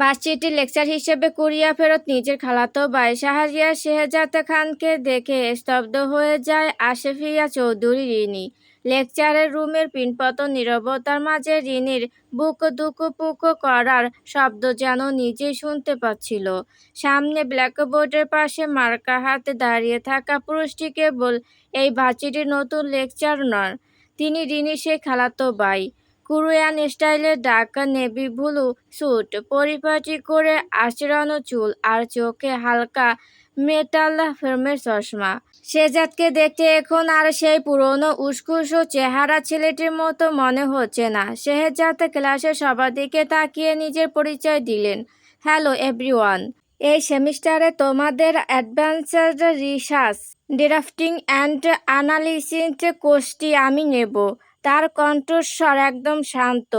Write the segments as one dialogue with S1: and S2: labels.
S1: Varsity lecture হিসেবে Korea ফেরত নিজের খালাতো ভাই শাহরিয়ার শেহজাদ খানকে দেখে স্তব্ধ হয়ে যায় আশেফিয়া চৌধুরী রিনি। লেকচারের রুমের পিনপতন নীরবতার মাঝে রিনির বুক দুকুপুক করার শব্দ যেন নিজেই শুনতে পাচ্ছিল। সামনে ব্ল্যাকবোর্ডের পাশে মার্কা হাতে দাঁড়িয়ে থাকা পুরুষটি কেবল এই ভার্সিটির নতুন লেকচার নন, তিনি রিনির সেই খালাতো ভাই। কোরিয়ান স্টাইলের ঢাকা নেভি ব্লু স্যুট, পরিপাটি করে আঁচড়ানো চুল আর চোখে হালকা মেটাল ফ্রেমের চশমা। শেহজাদকে দেখতে এখন আর সেই পুরনো উস্কুস চেহারা ছেলেটির মতো মনে হচ্ছে না। শেহজাদ ক্লাসের সবার দিকে তাকিয়ে নিজের পরিচয় দিলেন। হ্যালো এভরিওয়ান, এই সেমিস্টারে তোমাদের advanced research, drafting and analysis কোর্সটি আমি নেব। তার কণ্ঠস্বর একদম শান্ত,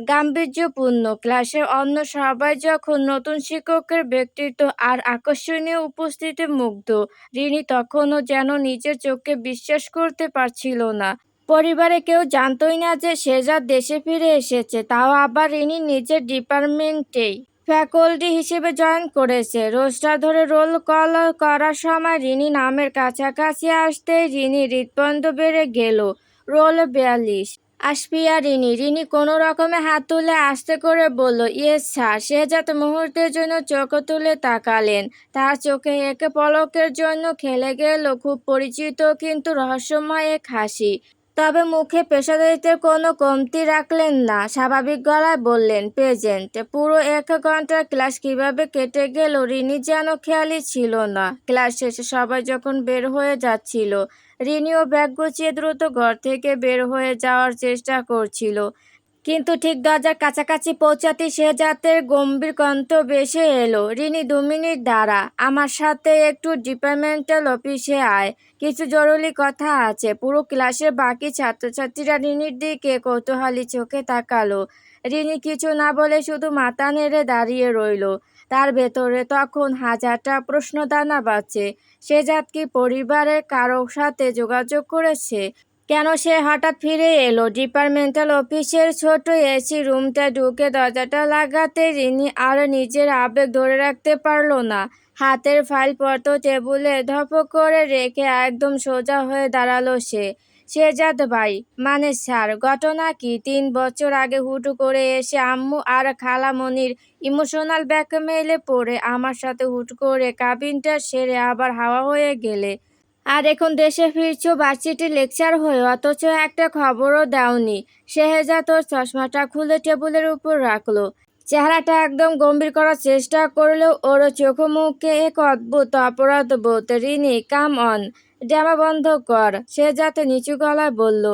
S1: গাম্ভীর্যপূর্ণ। ক্লাসের অন্য সবাই যখন নতুন শিক্ষকের ব্যক্তিত্ব আর আকর্ষণীয় উপস্থিতিতে মুগ্ধ, রিনি তখনও যেন নিজের চোখকে বিশ্বাস করতে পারছিল না। পরিবারে কেউ জানতই না যে শেহজাদ দেশে ফিরে এসেছে, তাও আবার রিনি নিজের ডিপার্টমেন্টেই ফ্যাকল্টি হিসেবে জয়েন করেছে। রোস্টার ধরে রোল কল করার সময় রিনি নামের কাছাকাছি আসতেই রিনি হৃৎপন্দ বেড়ে গেল। রোল 42। আসফিয়া রিনি। রিনি কোনো রকমে হাত তুলে আস্তে করে বলল, ইয়েস স্যার। শেহজাদ মুহূর্তের জন্য চোখ তুলে তাকালেন। তার চোখে এক পলকের জন্য খেলে গেল খুব পরিচিত কিন্তু রহস্যময় এক হাসি। তবে মুখে পেশাদারিত্বের কোনো কমতি রাখলেন না, স্বাভাবিক গলায় বললেন, প্রেজেন্ট। পুরো 1 ঘন্টার ক্লাস কিভাবে কেটে গেল রিনি যেন খেয়ালই ছিল না। ক্লাস শেষে সবাই যখন বের হয়ে যাচ্ছিল, রিনিও ব্যাগ গুছিয়ে দ্রুত ঘর থেকে বের হয়ে যাওয়ার চেষ্টা করছিল। কিন্তু ঠিক দরজার কাছাকাছি পৌঁছাতেই শেহজাদের গম্ভীর কণ্ঠ ভেসে এলো, রিনি 2 মিনিট দাঁড়া, আমার সাথে একটু ডিপার্টমেন্টাল অফিসে আয়, কিছু জরুরি কথা আছে। পুরো ক্লাসের বাকি ছাত্রছাত্রীরা রিনির দিকে কৌতূহলী চোখে তাকালো। রিনি কিছু না বলে শুধু মাথা নেড়ে দাঁড়িয়ে রইল। তার ভেতরে তখন হাজারটা প্রশ্নদানা বাজছে। শেহজাদ কি পরিবারের কারো সাথে যোগাযোগ করেছে? কেন সে হঠাৎ ফিরে এলো? ডিপার্টমেন্টাল অফিসের ছোট এসি রুমটা ঢুকে দরজাটা লাগাতে রিনি আর নিজের আবেগ ধরে রাখতে পারল না। হাতের ফাইলপত্র টেবিলে ধপ করে রেখে একদম সোজা হয়ে দাঁড়ালো সে। শেহজাদ ভাই, মানে স্যার, ঘটনা কি? 3 বছর আগে হুট করে এসে আম্মু আর খালামণির ইমোশনাল ব্ল্যাকমেইলে পড়ে আমার সাথে হুট করে কাবিনটা সেরে আবার হাওয়া হয়ে গেলে। আর এখন দেশে ফিরছো ভার্সিটি লেকচার হয়ে, অথচ একটা খবরও দাওনি। শেহজাদ ওর চশমাটা খুলে টেবিলের উপর রাখলো। চেহারাটা একদম গম্ভীর করার চেষ্টা করলেও ওর চোখ মুখে এক অদ্ভুত অপরাধবোধ। রিনি, কাম অন, ড্রামা বন্ধ কর, শেহজাদ নিচু গলায় বলল।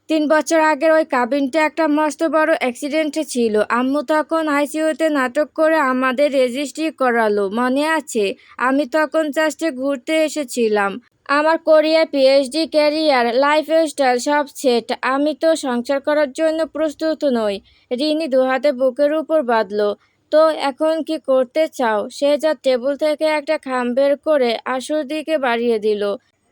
S1: 3 বছর আগের ওই কাবিনটা একটা মস্ত বড় অ্যাক্সিডেন্ট ছিল। আম্মু তখন আইসিইউতে নাটক করে আমাদের রেজিস্ট্রি করালো, মনে আছে? আমি তখন জাস্ট ঘুরতে এসেছিলাম। আমার কোরিয়া পিএইচডি ক্যারিয়ার, লাইফস্টাইল সব সেট। আমি তো সংসার করার জন্য প্রস্তুত নই। রিনি দুহাতে বুকের উপর বাঁধল। তো এখন কি করতে চাও? শেহজাদ টেবিল থেকে একটা খাম বের করে আশুর দিকে বাড়িয়ে দিল।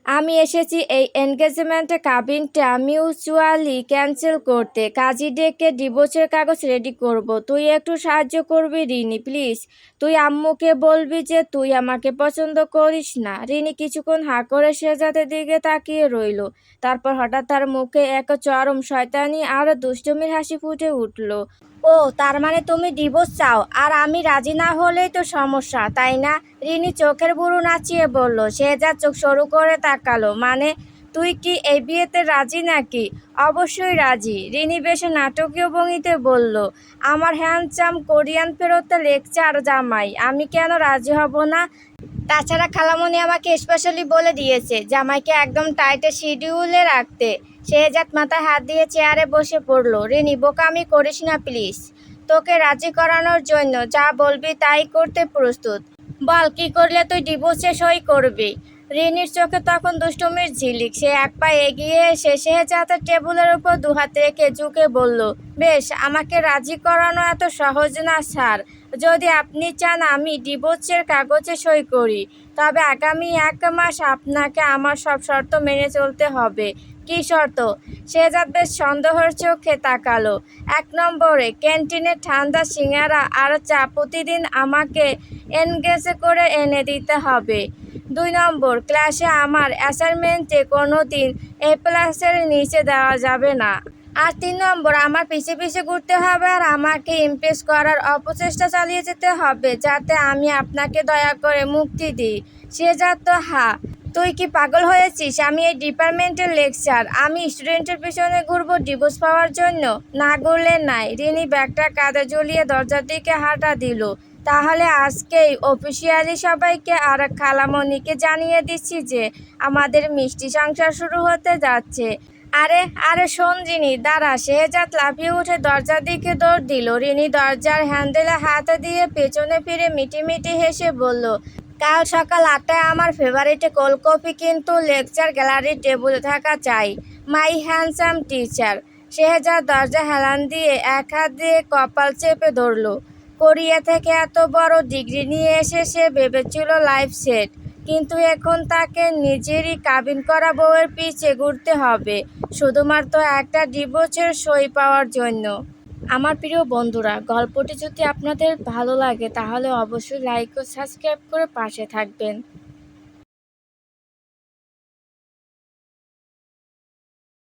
S1: আমি এসেছি এই এনগেজমেন্ট কাবিনটা মিউচুয়ালি ক্যান্সেল করতে। কাজী ডেকে ডিভোর্সের কাগজ রেডি করব। তুই একটু সাহায্য করবি রিনি, প্লিজ। তুই আম্মুকে বলবি যে তুই আমাকে পছন্দ করিস না। রিনি কিছুক্ষণ হাঁ করে শেহজাদের দিকে তাকিয়ে রইল। তারপর হঠাৎ তার মুখে এক চরম শয়তানি আর দুষ্টুমির হাসি ফুটে উঠল। ও, তার মানে তুমি ডিভোর্স চাও? আর আমি রাজি না হলেই তো সমস্যা, তাই না? রিনি চোখের ভুরু নাচিয়ে বলল। শেহজাদ চোখ সরু করে তাকালো। মানে, তুই কি এই বিয়েতে রাজি নাকি? অবশ্যই রাজি, রিনি বেশ নাটকীয় ভঙ্গিতে বলল। আমার হ্যান্ডসাম কোরিয়ান ফেরত লেকচার জামাই, আমি কেন রাজি হব না? তাছাড়া খালামণি আমাকে স্পেশালি বলে দিয়েছে জামাইকে একদম টাইটে শিডিউলে রাখতে। শেহজাদ মাথায় হাত দিয়ে চেয়ারে বসে পড়ল। রিনি, বোকামি করিস না প্লিজ। তোকে রাজি করানোর জন্য যা বলবি তাই করতে প্রস্তুত। বল, কি করলে তুই ডিভোর্সে সই করবি? রিনির চোখে তখন দুষ্টুমির ঝিলিক। সে এক পা এগিয়ে এসে শেহজাদের টেবিলের উপর দুহাত রেখে ঝুঁকে বলল, বেশ, আমাকে রাজি করানো এত সহজ না স্যার। যদি আপনি চান আমি ডিভোর্সের কাগজে সই করি, তবে আগামী 1 মাস আপনাকে আমার সব শর্ত মেনে চলতে হবে। কি শর্ত? শেহজাদ বেশ সন্দেহের চোখে তাকালো। ১ নম্বরে, ক্যান্টিনে ঠান্ডা সিঙ্গারা আর চা প্রতিদিন আমাকে এনগেজ করে এনে দিতে হবে। ২ নম্বর, ক্লাসে আমার অ্যাসাইনমেন্টে কোনো দিন A+-এর নিচে দেওয়া যাবে না। আর ৩ নম্বর, আমার পিছে পিছে ঘুরতে হবে আর আমাকে ইমপ্রেস করার অপচেষ্টা চালিয়ে যেতে হবে যাতে আমি আপনাকে দয়া করে মুক্তি দিই। শেহজাদ তো হা। তুই কি পাগল হয়েছিস? আমি এই ডিপার্টমেন্টের লেকচার। আমি স্টুডেন্টের পিছনে ঘুরবো ডিভোর্স পাওয়ার জন্য? না ঘুরলে নাই। রিনি ব্যাগটা কাঁধে ঝুলিয়ে দরজার দিকে হাঁটা দিল। তাহলে আজকেই অফিসিয়ালি সবাইকে আর খালামণিকে জানিয়ে দিচ্ছি যে আমাদের মিষ্টি সংসার শুরু হতে যাচ্ছে। আরে আরে শোন রিনি, দাঁড়া। শেহজাদ লাফিয়ে উঠে দরজার দিকে দৌড় দিল। রিনি দরজার হ্যান্ডেলে হাত দিয়ে পেছনে ফিরে মিটিমিটি হেসে বলল, কাল সকাল ৮টায় আমার ফেভারিট কোল্ড কফি কিন্তু লেকচার গ্যালারির টেবিলে থাকা চাই। মাই হ্যান্ডসাম টিচার। শেহজাদ দরজা হেলান দিয়ে এক হাত দিয়ে কপাল চেপে ধরল। কোরিয়া থেকে এত বড় ডিগ্রি নিয়ে এসে সে ভেবেছিল লাইফ সেট, কিন্তু এখন তাকে নিজেরই কাবিন করা বউয়ের পিছে ঘুরতে হবে শুধুমাত্র একটা ডিভোর্সের সই পাওয়ার জন্য। আমার প্রিয় বন্ধুরা, গল্পটি যদি আপনাদের ভালো লাগে তাহলে অবশ্যই লাইক ও সাবস্ক্রাইব করে পাশে থাকবেন।